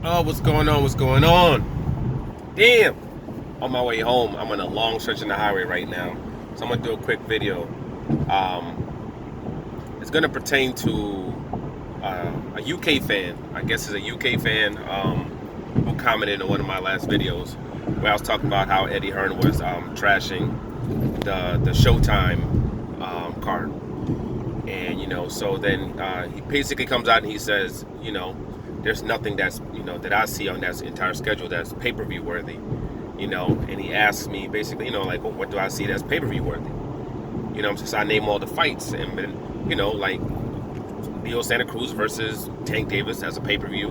Oh, what's going on? What's going on? Damn! On my way home, I'm on a long stretch in the highway right now. So I'm gonna do a quick video. It's gonna pertain to a UK fan. I guess it's a UK fan who commented on one of my last videos where I was talking about how Eddie Hearn was trashing the Showtime card. And so then he basically comes out and he says, there's nothing that's that I see on that entire schedule that's pay-per-view worthy. And he asks me basically, like, well, what do I see that's pay-per-view worthy? Since I name all the fights, and then, like Leo Santa Cruz versus Tank Davis as a pay-per-view,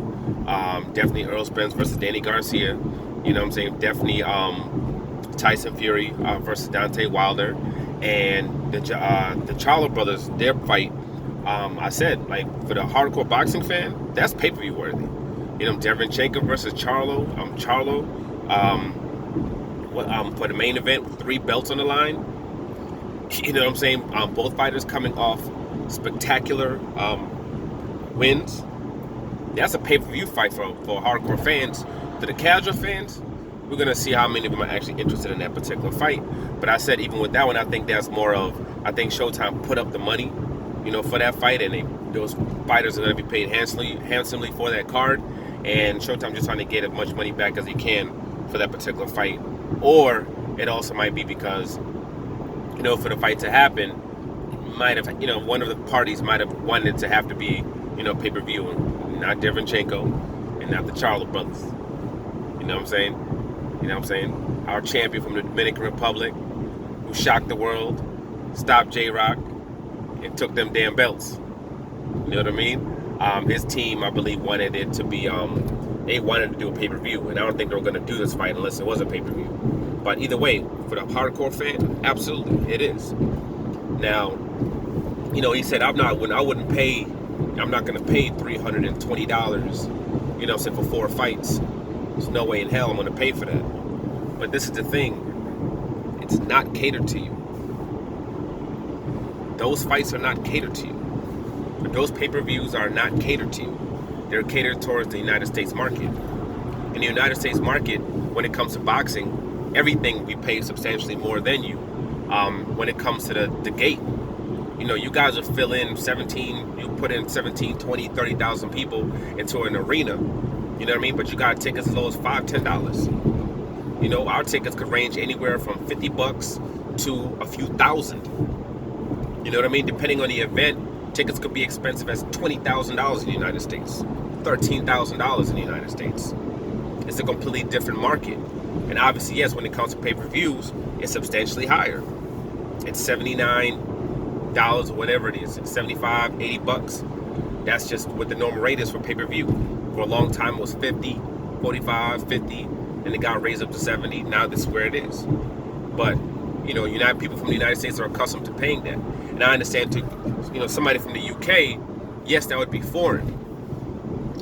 definitely Earl Spence versus Danny Garcia, definitely Tyson Fury versus Deontay Wilder, and the Charlo brothers, their fight. I said, like, for the hardcore boxing fan, that's pay-per-view worthy. Derenchenko versus Charlo. For the main event, with 3 belts on the line. Both fighters coming off spectacular wins. That's a pay-per-view fight for hardcore fans. To the casual fans, we're gonna see how many of them are actually interested in that particular fight. But I said, even with that one, I think that's more of, I think Showtime put up the money, for that fight, and those fighters are going to be paid handsomely for that card, and Showtime just trying to get as much money back as he can for that particular fight. Or it also might be because, for the fight to happen, might have, one of the parties might have wanted to have to be, pay-per-view, and not Derenchenko and not the Charlo brothers. You know what I'm saying? Our champion from the Dominican Republic, who shocked the world, stopped J-Rock, and took them damn belts. You know what I mean? His team, I believe, wanted it to be, they wanted to do a pay-per-view, and I don't think they were going to do this fight unless it was a pay-per-view. But either way, for the hardcore fan, absolutely, it is. Now, he said, I'm not going to pay $320, for 4 fights. There's no way in hell I'm going to pay for that. But this is the thing, it's not catered to you. Those fights are not catered to you. But those pay-per-views are not catered to you. They're catered towards the United States market. In the United States market, when it comes to boxing, everything we pay substantially more than you. When it comes to the gate, you guys will fill in 17, you put in 17, 20, 30,000 people into an arena. You know what I mean? But you got tickets as low as $5, $10. Our tickets could range anywhere from $50 to a few thousand. You know what I mean? Depending on the event, tickets could be expensive as $20,000 in the United States, $13,000 in the United States. It's a completely different market. And obviously, yes, when it comes to pay-per-views, it's substantially higher. It's $79, whatever it is. It's $75, $80. That's just what the normal rate is for pay-per-view. For a long time, it was 50, 45, 50, and it got raised up to 70. Now this is where it is. But, United people from the United States are accustomed to paying that. And I understand, to somebody from the UK, yes, that would be foreign,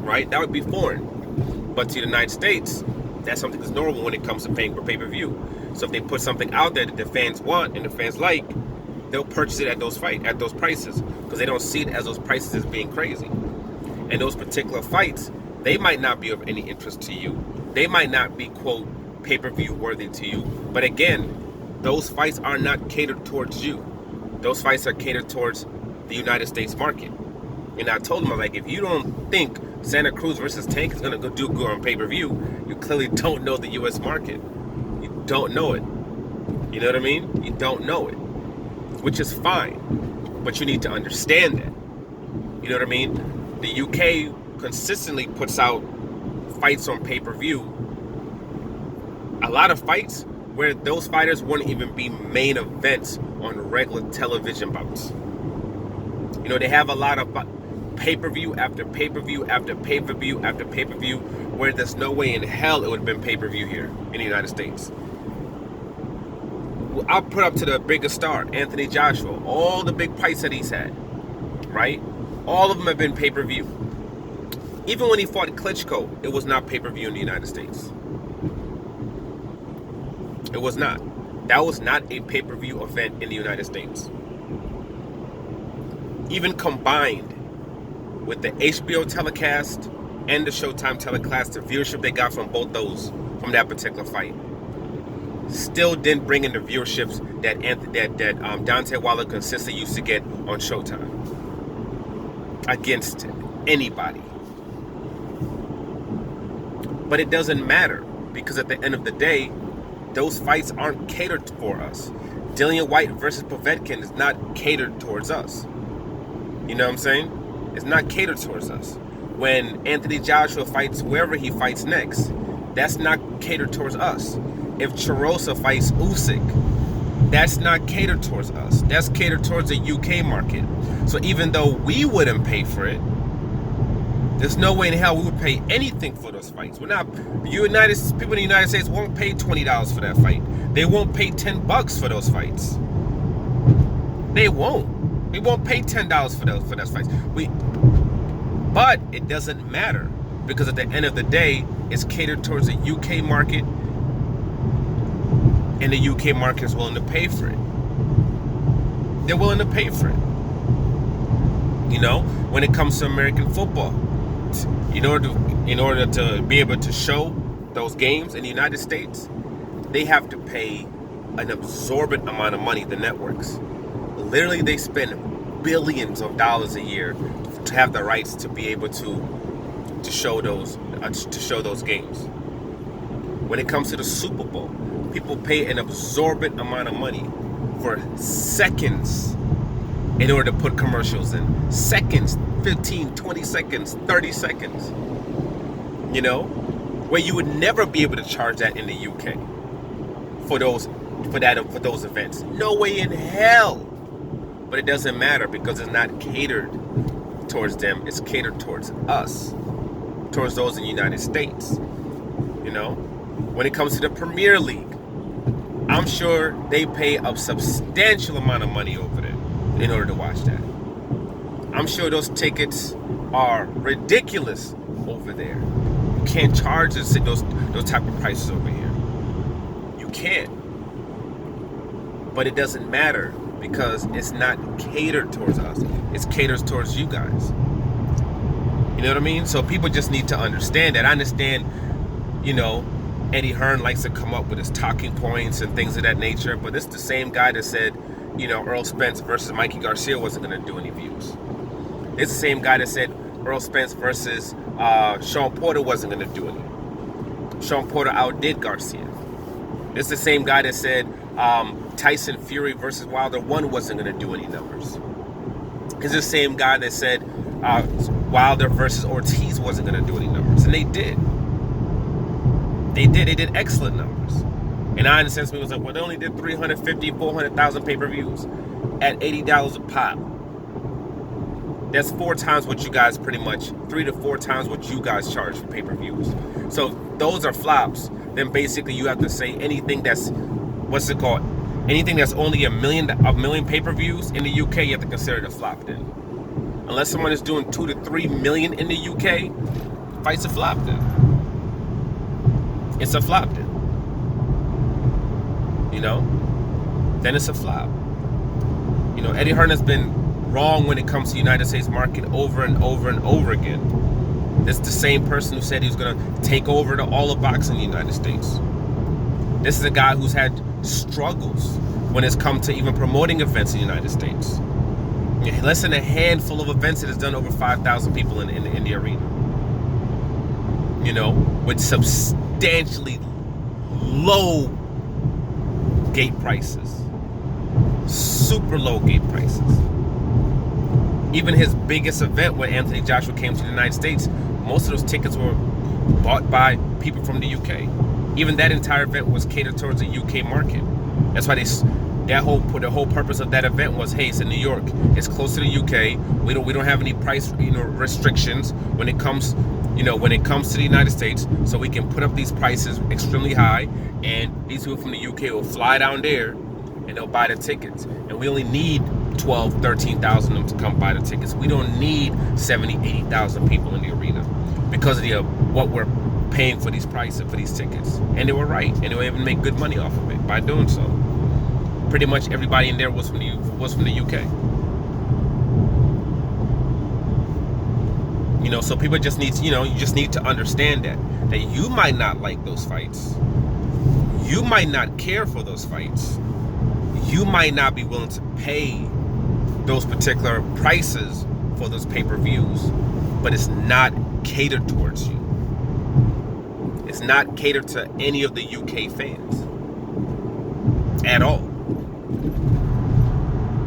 right? That would be foreign. But to the United States, that's something that's normal when it comes to paying for pay-per-view. So if they put something out there that the fans want and the fans like, they'll purchase it at those prices, because they don't see it as those prices as being crazy. And those particular fights, they might not be of any interest to you. They might not be, quote, pay-per-view worthy to you. But again, those fights are not catered towards you. Those fights are catered towards the United States market. And I told him, if you don't think Santa Cruz versus Tank is going to go do good on pay-per-view, you clearly don't know the U.S. market. You don't know it. You know what I mean? You don't know it. Which is fine. But you need to understand that. You know what I mean? The UK consistently puts out fights on pay-per-view. A lot of fights where those fighters wouldn't even be main events on regular television bouts. They have a lot of pay-per-view after pay-per-view after pay-per-view after pay-per-view where there's no way in hell it would have been pay-per-view here in the United States. I'll put up to the biggest star, Anthony Joshua, all the big fights that he's had, right? All of them have been pay-per-view. Even when he fought Klitschko, it was not pay-per-view in the United States. It was not. That was not a pay-per-view event in the United States. Even combined with the HBO telecast and the Showtime telecast, the viewership they got from both those, from that particular fight, still didn't bring in the viewerships that Deontay Wilder consistently used to get on Showtime against anybody. But it doesn't matter, because at the end of the day, those fights aren't catered for us. Dillian White versus Povetkin is not catered towards us. You know what I'm saying? It's not catered towards us. When Anthony Joshua fights wherever he fights next, that's not catered towards us. If Chirosa fights Usyk, that's not catered towards us. That's catered towards the UK market. So even though we wouldn't pay for it, there's no way in hell we would pay anything for those fights. We're not, people in the United States won't pay $20 for that fight. They won't pay $10 for those fights. They won't. We won't pay $10 for those fights. But it doesn't matter, because at the end of the day, it's catered towards the UK market, and the UK market is willing to pay for it. They're willing to pay for it. You know, when it comes to American football, in order to be able to show those games in the United States, they have to pay an absorbent amount of money, the networks. Literally, they spend billions of dollars a year to have the rights to be able to show those games. When it comes to the Super Bowl, people pay an absorbent amount of money for seconds in order to put commercials in. Seconds, 15, 20 seconds, 30 seconds. You know, where you would never be able to charge that in the UK for those events. No way in hell. But it doesn't matter, because it's not catered towards them. It's catered towards us, towards those in the United States. You know, when it comes to the Premier League, I'm sure they pay a substantial amount of money over there in order to watch that. I'm sure those tickets are ridiculous over there. You can't charge those type of prices over here. You can't. But it doesn't matter, because it's not catered towards us. It's catered towards you guys. You know what I mean? So people just need to understand that. I understand, you know, Eddie Hearn likes to come up with his talking points and things of that nature, but it's the same guy that said, you know, Earl Spence versus Mikey Garcia wasn't going to do any views. It's the same guy that said Earl Spence versus Sean Porter wasn't going to do any. Sean Porter outdid Garcia. It's the same guy that said Tyson Fury versus Wilder 1 wasn't going to do any numbers. It's the same guy that said Wilder versus Ortiz wasn't going to do any numbers. And they did. They did excellent numbers. And I, in a sense, was like, well, they only did 350, 400,000 pay-per-views at $80 a pop. That's 4 times what you guys 3 to 4 times what you guys charge for pay-per-views. So those are flops. Then basically you have to say anything that's, anything that's only a million pay-per-views in the UK, you have to consider it a flop then. Unless someone is doing 2 to 3 million in the UK, fight's a flop then. It's a flop then. You know? Then it's a flop. You know, Eddie Hearn has been wrong when it comes to the United States market over and over and over again. This is the same person who said he was going to take over all of boxing in the United States. This is a guy who's had struggles when it's come to even promoting events in the United States. Less than a handful of events that has done over 5,000 people in the arena. You know, with substantially low gate prices. Super low gate prices. Even his biggest event when Anthony Joshua came to the United States, most of those tickets were bought by people from the UK. Even that entire event was catered towards the UK market. That's why the whole purpose of that event was, hey, it's in New York, it's close to the UK. We don't have any price restrictions when it comes to the United States, so we can put up these prices extremely high, and these people from the UK will fly down there and they'll buy the tickets. And we only need 12, 13,000 of them to come buy the tickets. We don't need 70, 80,000 people in the arena because of what we're paying for these prices, for these tickets. And they were right, and they were able to make good money off of it by doing so. Pretty much everybody in there was from the UK. So people just need to, you just need to understand that you might not like those fights. You might not care for those fights. You might not be willing to pay those particular prices for those pay-per-views, but it's not catered towards you. It's not catered to any of the UK fans at all.